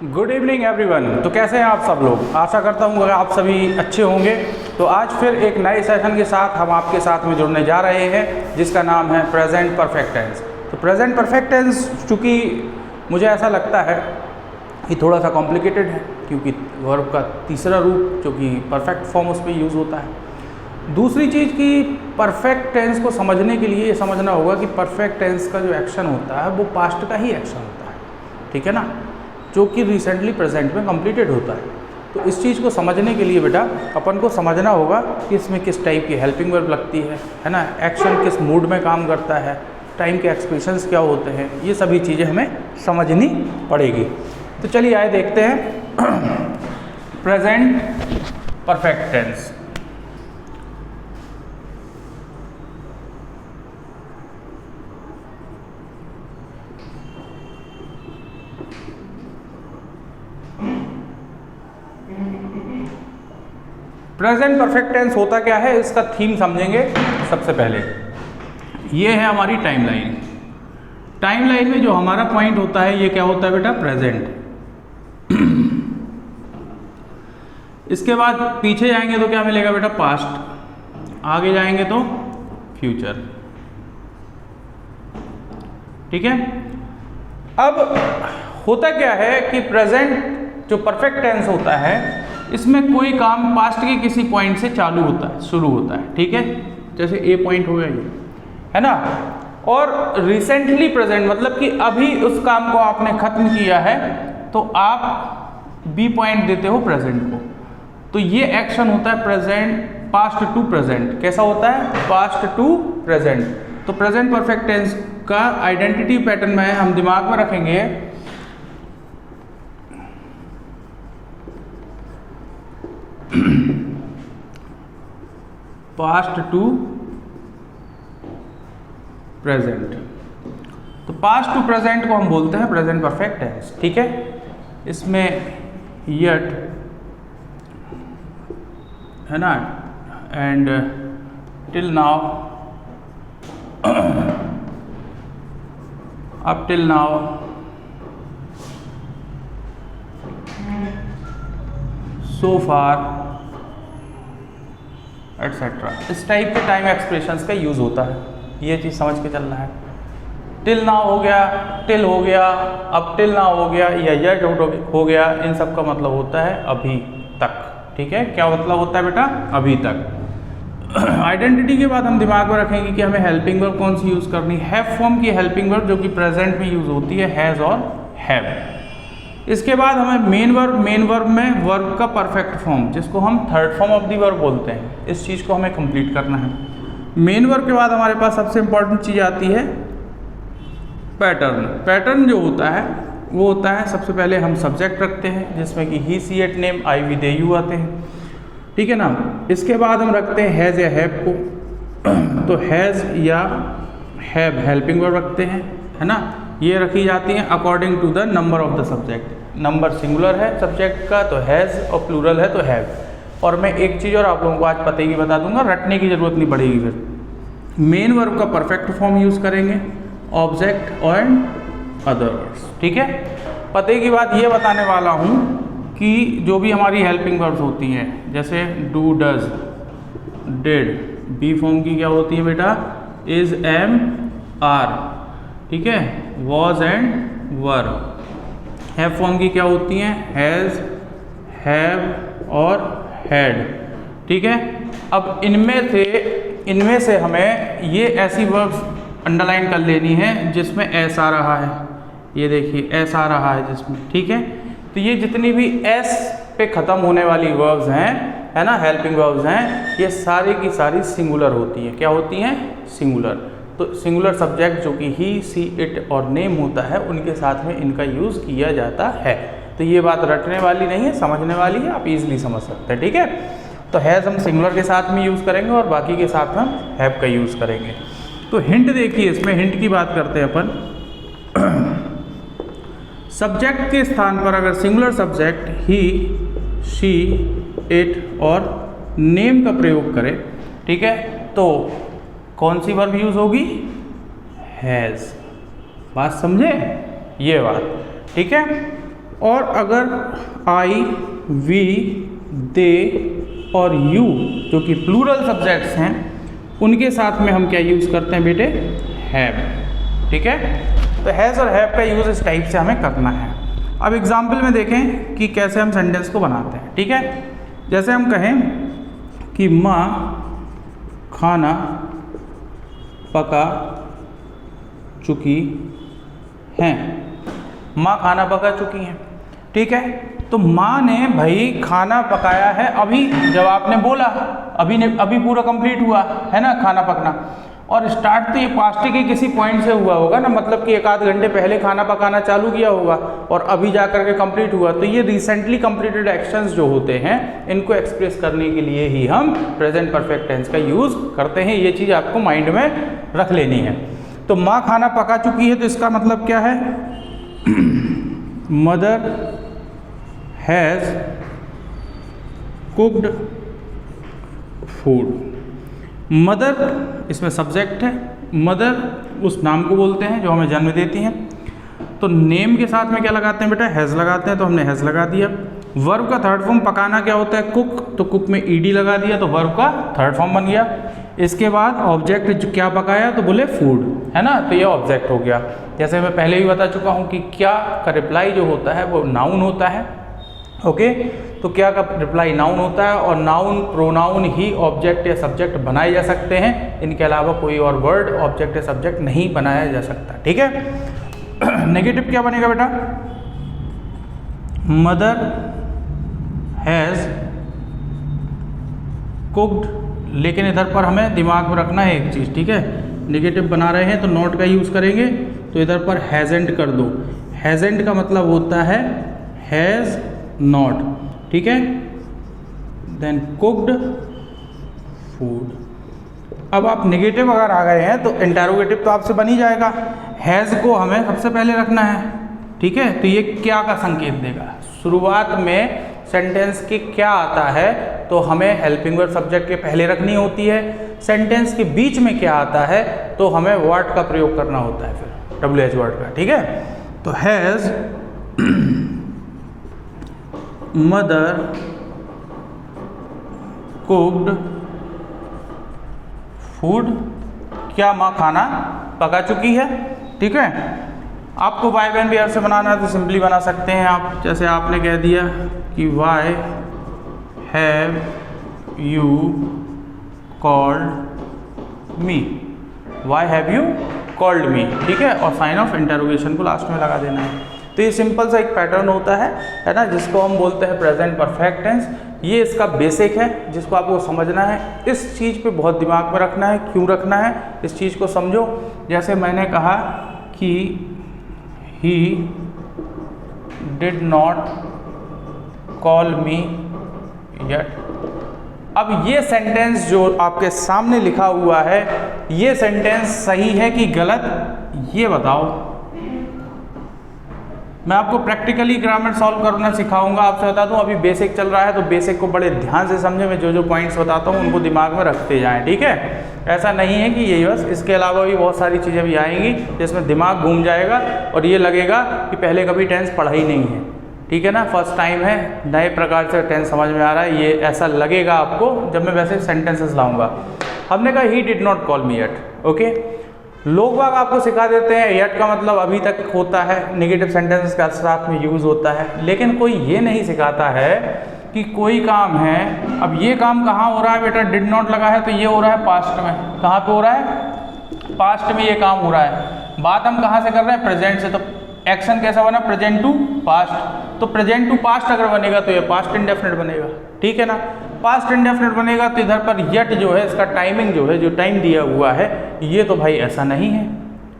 Good evening everyone. तो कैसे हैं आप सब लोग? आशा करता हूँ आप सभी अच्छे होंगे। तो आज फिर एक नए सेशन के साथ हम आपके साथ में जुड़ने जा रहे हैं जिसका नाम है प्रेजेंट परफेक्ट टेंस। तो प्रेजेंट परफेक्ट टेंस चूँकि मुझे ऐसा लगता है कि थोड़ा सा कॉम्प्लिकेटेड है, क्योंकि वर्ब का तीसरा रूप जो कि परफेक्ट फॉर्म उस पर यूज़ होता है। दूसरी चीज़ कि परफेक्ट टेंस को समझने के लिए ये समझना होगा कि परफेक्ट टेंस का जो एक्शन होता है वो पास्ट का ही एक्शन होता है, ठीक है ना, जो कि रिसेंटली प्रेजेंट में कंप्लीटेड होता है। तो इस चीज़ को समझने के लिए बेटा अपन को समझना होगा कि इसमें किस टाइप की हेल्पिंग वर्ब लगती है ना, एक्शन किस मूड में काम करता है, टाइम के एक्सप्रेशंस क्या होते हैं, ये सभी चीज़ें हमें समझनी पड़ेगी। तो चलिए आए देखते हैं present perfect tense. Present perfect tense होता क्या है, इसका थीम समझेंगे। सबसे पहले ये है हमारी टाइमलाइन। टाइमलाइन में जो हमारा पॉइंट होता है ये क्या होता है बेटा? प्रेजेंट। इसके बाद पीछे जाएंगे तो क्या मिलेगा बेटा? पास्ट। आगे जाएंगे तो फ्यूचर, ठीक है। अब होता क्या है कि प्रेजेंट जो परफेक्ट टेंस होता है इसमें कोई काम पास्ट के किसी पॉइंट से चालू होता है, शुरू होता है, ठीक है। जैसे ए पॉइंट हो गया ये, है ना। और रिसेंटली प्रेजेंट मतलब कि अभी उस काम को आपने खत्म किया है तो आप बी पॉइंट देते हो प्रेजेंट को। तो ये एक्शन होता है प्रेजेंट, पास्ट टू प्रेजेंट। कैसा होता है? Past to present. तो प्रेजेंट परफेक्ट टेंस का आइडेंटिटी पैटर्न में हम दिमाग में रखेंगे पास्ट टू प्रेजेंट। तो पास्ट टू प्रेजेंट को हम बोलते हैं प्रेजेंट परफेक्ट टेंस, ठीक है। इसमें यट, है ना, and till now, up till now, so far, etcetera, इस टाइप के टाइम एक्सप्रेशंस का यूज़ होता है। ये चीज़ समझ के चलना है। टिल नाउ हो गया, टिल हो गया, अब टिल नाउ हो गया या यट हो गया, इन सब का मतलब होता है अभी तक, ठीक है। क्या मतलब होता है बेटा? अभी तक। आइडेंटिटी के बाद हम दिमाग में रखेंगे कि हमें हेल्पिंग वर्ब कौन सी यूज़ करनी है। हैव फॉर्म की हेल्पिंग वर्ब जो कि प्रेजेंट में यूज़ होती है, हैज़ और हैव। इसके बाद हमें मेन वर्ब में वर्ब का परफेक्ट फॉर्म जिसको हम third form of the verb बोलते हैं, इस चीज़ को हमें कंप्लीट करना है। मेन वर्ब के बाद हमारे पास सबसे इंपॉर्टेंट चीज़ आती है पैटर्न। पैटर्न जो होता है वो होता है सबसे पहले हम सब्जेक्ट रखते हैं जिसमें कि he, she, it, name, I, we, they, you आते हैं, ठीक है ना। इसके बाद हम रखते हैं हैज़ या हैव को। तो हैज़ या हैव हेल्पिंग वर्ब रखते हैं, है ना। ये रखी जाती हैं according to the number of the subject. Number singular है सब्जेक्ट का तो हैज़ और प्लूरल है तो हैव। और मैं एक चीज़ और आप लोगों को आज पते की बता दूंगा, रटने की ज़रूरत नहीं पड़ेगी। फिर मेन वर्ब का परफेक्ट फॉर्म यूज़ करेंगे, ऑब्जेक्ट एंड अदर वर्ड्स, ठीक है। पते की बात ये बताने वाला हूँ कि जो भी हमारी हेल्पिंग वर्ब्स होती हैं जैसे do, does, did, be form की क्या होती है बेटा? इज, एम, आर, ठीक है। Was and were. Have form की क्या होती हैं? हैज़, हैव और हैड, ठीक है। अब इनमें से हमें ये ऐसी वर्ब्स अंडरलाइन कर लेनी है जिसमें एस आ रहा है। ये देखिए एस आ रहा है जिसमें, ठीक है। तो ये जितनी भी एस पे ख़त्म होने वाली वर्ब्स हैं, है ना, हेल्पिंग वर्ब्स हैं, ये सारी की सारी सिंगुलर होती हैं। क्या होती हैं? सिंगुलर। तो सिंगुलर सब्जेक्ट जो कि ही, सी, इट और नेम होता है उनके साथ में इनका यूज़ किया जाता है। तो ये बात रटने वाली नहीं है, समझने वाली है, आप इजीली समझ सकते हैं, ठीक है। तो हैज़ हम सिंगुलर के साथ में यूज़ करेंगे और बाकी के साथ में हम हैव का यूज़ करेंगे। तो हिंट देखिए, इसमें हिंट की बात करते हैं अपन। सब्जेक्ट के स्थान पर अगर singular subject he, she, it और नेम का प्रयोग करें, ठीक है, तो कौन सी वर्ब यूज होगी? हैज़। बात समझे? ये बात, ठीक है। और अगर आई, वी, दे और यू जो कि प्लूरल सब्जेक्ट्स हैं उनके साथ में हम क्या यूज़ करते हैं बेटे? हैव। ठीक है, तो हैज़ और हैव का यूज़ इस टाइप से हमें करना है। अब एग्जाम्पल में देखें कि कैसे हम सेंटेंस को बनाते हैं। ठीक है, जैसे हम कहें कि माँ खाना पका चुकी हैं। माँ खाना पका चुकी हैं। ठीक है, तो माँ ने भाई खाना पकाया है अभी, जब आपने बोला अभी पूरा कंप्लीट हुआ है ना खाना पकना। और स्टार्ट तो ये पास्ट के किसी पॉइंट से हुआ होगा ना, मतलब कि 1 आध घंटे पहले खाना पकाना चालू किया होगा और अभी जा करके कंप्लीट हुआ। तो ये रिसेंटली कंप्लीटेड एक्शंस जो होते हैं इनको एक्सप्रेस करने के लिए ही हम प्रेजेंट परफेक्ट टेंस का यूज़ करते हैं। ये चीज़ आपको माइंड में रख लेनी है। तो माँ खाना पका चुकी है, तो इसका मतलब क्या है? Mother has cooked food. Mother इसमें सब्जेक्ट है, मदर उस नाम को बोलते हैं जो हमें जन्म देती हैं। तो नेम के साथ में क्या लगाते हैं बेटा? हैज़ लगाते हैं, तो हमने हैज़ लगा दिया। वर्ब का थर्ड फॉर्म पकाना क्या होता है? कुक, तो कुक में ईडी लगा दिया तो वर्ब का थर्ड फॉर्म बन गया। इसके बाद ऑब्जेक्ट जो क्या पकाया, तो बोले फूड, है ना, तो ये ऑब्जेक्ट हो गया। जैसे मैं पहले भी बता चुका हूँ कि क्या का रिप्लाई जो होता है वो नाउन होता है। ओके, तो क्या का रिप्लाई नाउन होता है और नाउन प्रोनाउन ही ऑब्जेक्ट या सब्जेक्ट बनाए जा सकते हैं। इनके अलावा कोई और वर्ड ऑब्जेक्ट या सब्जेक्ट नहीं बनाया जा सकता। ठीक है, नेगेटिव क्या बनेगा बेटा? मदर हैज़ कुक्ड, लेकिन इधर पर हमें दिमाग में रखना है एक चीज़। ठीक है, नेगेटिव बना रहे हैं तो नॉट का यूज़ करेंगे, तो इधर पर हैजेंट कर दो। हैजेंट का मतलब होता है हैज़ नॉट। ठीक है, देन कुक्ड फूड। अब आप नेगेटिव अगर आ गए हैं तो इंटरोगेटिव तो आपसे बन ही जाएगा। हैज़ को हमें सबसे पहले रखना है। ठीक है, तो ये क्या का संकेत देगा? शुरुआत में सेंटेंस के क्या आता है तो हमें हेल्पिंग वर्ब सब्जेक्ट के पहले रखनी होती है। सेंटेंस के बीच में क्या आता है तो हमें वर्ड का प्रयोग करना होता है, फिर WH वर्ड का। ठीक है, तो हैज़ मदर कुक्ड फूड, क्या माँ खाना पका चुकी है। ठीक है, आपको वाई वैन वेयर से बनाना है तो सिंपली बना सकते हैं आप। जैसे आपने कह दिया कि why have you called me, why have you called me. ठीक है, और साइन ऑफ इंटरोगेशन को लास्ट में लगा देना है। तो ये सिंपल सा एक पैटर्न होता है ना, जिसको हम बोलते हैं प्रेजेंट परफेक्ट टेंस। ये इसका बेसिक है जिसको आपको समझना है। इस चीज़ पे बहुत दिमाग में रखना है। क्यों रखना है, इस चीज़ को समझो। जैसे मैंने कहा कि he did not call me yet. अब ये सेंटेंस जो आपके सामने लिखा हुआ है, ये सेंटेंस सही है कि गलत, ये बताओ। मैं आपको प्रैक्टिकली ग्रामर सॉल्व करना सिखाऊंगा। आपसे बता दूं अभी बेसिक चल रहा है तो बेसिक को बड़े ध्यान से समझे। मैं जो पॉइंट्स बताता हूं उनको दिमाग में रखते जाएं। ठीक है, ऐसा नहीं है कि यही बस, इसके अलावा भी बहुत सारी चीज़ें भी आएंगी जिसमें दिमाग घूम जाएगा और ये लगेगा कि पहले कभी टेंस पढ़ा ही नहीं है। ठीक है ना, फर्स्ट टाइम है, नए प्रकार से टेंस समझ में आ रहा है, ये ऐसा लगेगा आपको जब मैं वैसे सेंटेंसेस लाऊंगा। हमने कहा he did not call me yet. Okay, लोग बाग आपको सिखा देते हैं येट का मतलब अभी तक होता है, नेगेटिव सेंटेंसेस का साथ में यूज़ होता है, लेकिन कोई ये नहीं सिखाता है कि कोई काम है। अब ये काम कहाँ हो रहा है बेटा? डिड नॉट लगा है तो ये हो रहा है पास्ट में। कहाँ पे हो रहा है? पास्ट में ये काम हो रहा है। बात हम कहाँ से कर रहे हैं? प्रेजेंट से। तो एक्शन कैसा बना? Present to past. तो प्रेजेंट टू पास्ट अगर बनेगा तो ये पास्ट इंडेफिनिट बनेगा। ठीक है ना, पास्ट इंडेफिनिट बनेगा तो इधर पर येट जो है इसका टाइमिंग जो है, जो टाइम दिया हुआ है, ये तो भाई ऐसा नहीं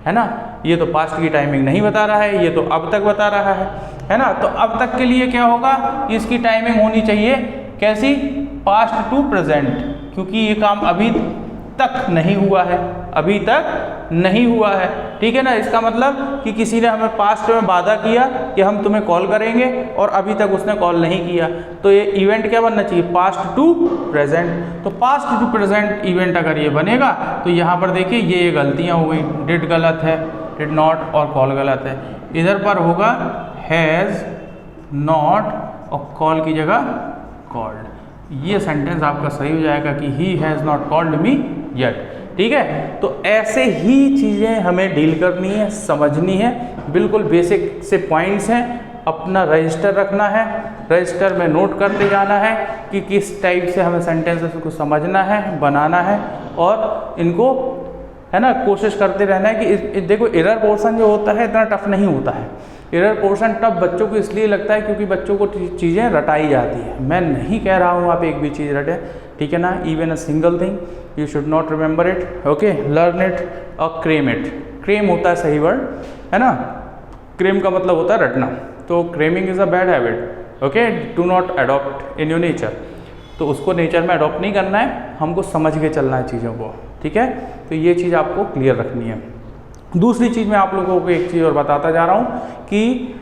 है ना, ये तो पास्ट की टाइमिंग नहीं बता रहा है, ये तो अब तक बता रहा है ना। तो अब तक के लिए क्या होगा, इसकी टाइमिंग होनी चाहिए कैसी? पास्ट टू प्रेजेंट, क्योंकि ये काम अभी तक नहीं हुआ है, अभी तक नहीं हुआ है। ठीक है ना, इसका मतलब कि किसी ने हमें पास्ट में वादा किया कि हम तुम्हें कॉल करेंगे और अभी तक उसने कॉल नहीं किया, तो ये इवेंट क्या बनना चाहिए? Past to present. तो पास्ट टू प्रेजेंट इवेंट अगर ये बनेगा तो यहाँ पर देखिए ये गलतियाँ हो गई। डिड गलत है, डिड नॉट और कॉल गलत है। इधर पर होगा हैज़ नॉट और कॉल की जगह कॉल्ड। ये सेंटेंस आपका सही हो जाएगा कि he has not called me yet. ठीक है, तो ऐसे ही चीज़ें हमें डील करनी है, समझनी है, बिल्कुल बेसिक से पॉइंट्स हैं। अपना रजिस्टर रखना है, रजिस्टर में नोट करते जाना है कि किस टाइप से हमें सेंटेंसेस को समझना है, बनाना है, और इनको है ना कोशिश करते रहना है कि देखो एरर पोर्शन जो होता है इतना टफ नहीं होता है। एरर पोर्शन टफ बच्चों को इसलिए लगता है क्योंकि बच्चों को चीज़ें रटाई जाती है। मैं नहीं कह रहा हूँ आप एक भी चीज़ रटें, ठीक है ना। Even a single thing you should not remember it, okay, learn it और क्रेम इट। क्रेम होता है सही वर्ड, है ना। क्रेम का मतलब होता है रटना, तो cramming is a bad habit, okay, do not adopt in your nature. तो उसको नेचर में अडॉप्ट नहीं करना है, हमको समझ के चलना है चीज़ों को, ठीक है। तो ये चीज़ आपको क्लियर रखनी है। दूसरी चीज़ मैं आप लोगों को एक चीज़ और बताता जा रहा हूँ कि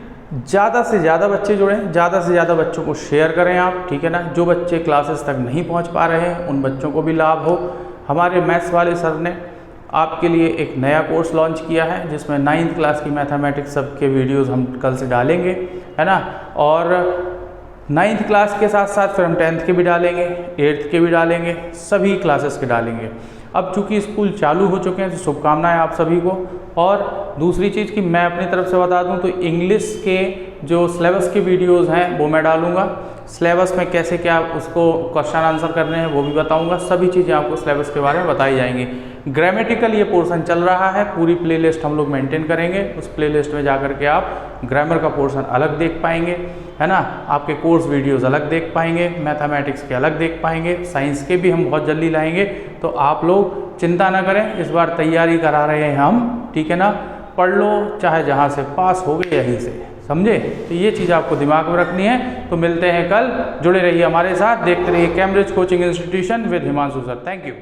ज़्यादा से ज़्यादा बच्चे जुड़ें, ज़्यादा से ज़्यादा बच्चों को शेयर करें आप, ठीक है ना। जो बच्चे क्लासेस तक नहीं पहुँच पा रहे हैं उन बच्चों को भी लाभ हो। हमारे मैथ्स वाले सर ने आपके लिए एक नया कोर्स लॉन्च किया है जिसमें 9th क्लास की मैथमेटिक्स सब के वीडियोज़ हम कल से डालेंगे, है ना। और 9th क्लास के साथ साथ फिर हम 10th के भी डालेंगे, 8th के भी डालेंगे, सभी क्लासेस के डालेंगे। अब चूँकि स्कूल चालू हो चुके हैं तो शुभकामनाएं आप सभी को। और दूसरी चीज़ कि मैं अपनी तरफ से बता दूं तो इंग्लिश के जो सिलेबस के वीडियोस हैं वो मैं डालूंगा। सिलेबस में कैसे क्या उसको क्वेश्चन आंसर करने हैं वो भी बताऊंगा। सभी चीज़ें आपको सिलेबस के बारे में बताई जाएंगी। ग्रामेटिकल ये पोर्शन चल रहा है, पूरी प्लेलिस्ट हम लोग मेंटेन करेंगे। उस प्लेलिस्ट में जाकर के आप ग्रामर का पोर्शन अलग देख पाएंगे, है ना। आपके कोर्स वीडियोज़ अलग देख पाएंगे, मैथमेटिक्स के अलग देख पाएंगे, साइंस के भी हम बहुत जल्दी लाएंगे। तो आप लोग चिंता ना करें, इस बार तैयारी करा रहे हैं हम, ठीक है ना। पढ़ लो, चाहे जहाँ से पास हो गए यहीं से, समझे। तो ये चीज़ आपको दिमाग में रखनी है। तो मिलते हैं कल, जुड़े रहिए हमारे साथ, देखते रहिए Cambridge coaching institution with Himanshu sir. Thank you.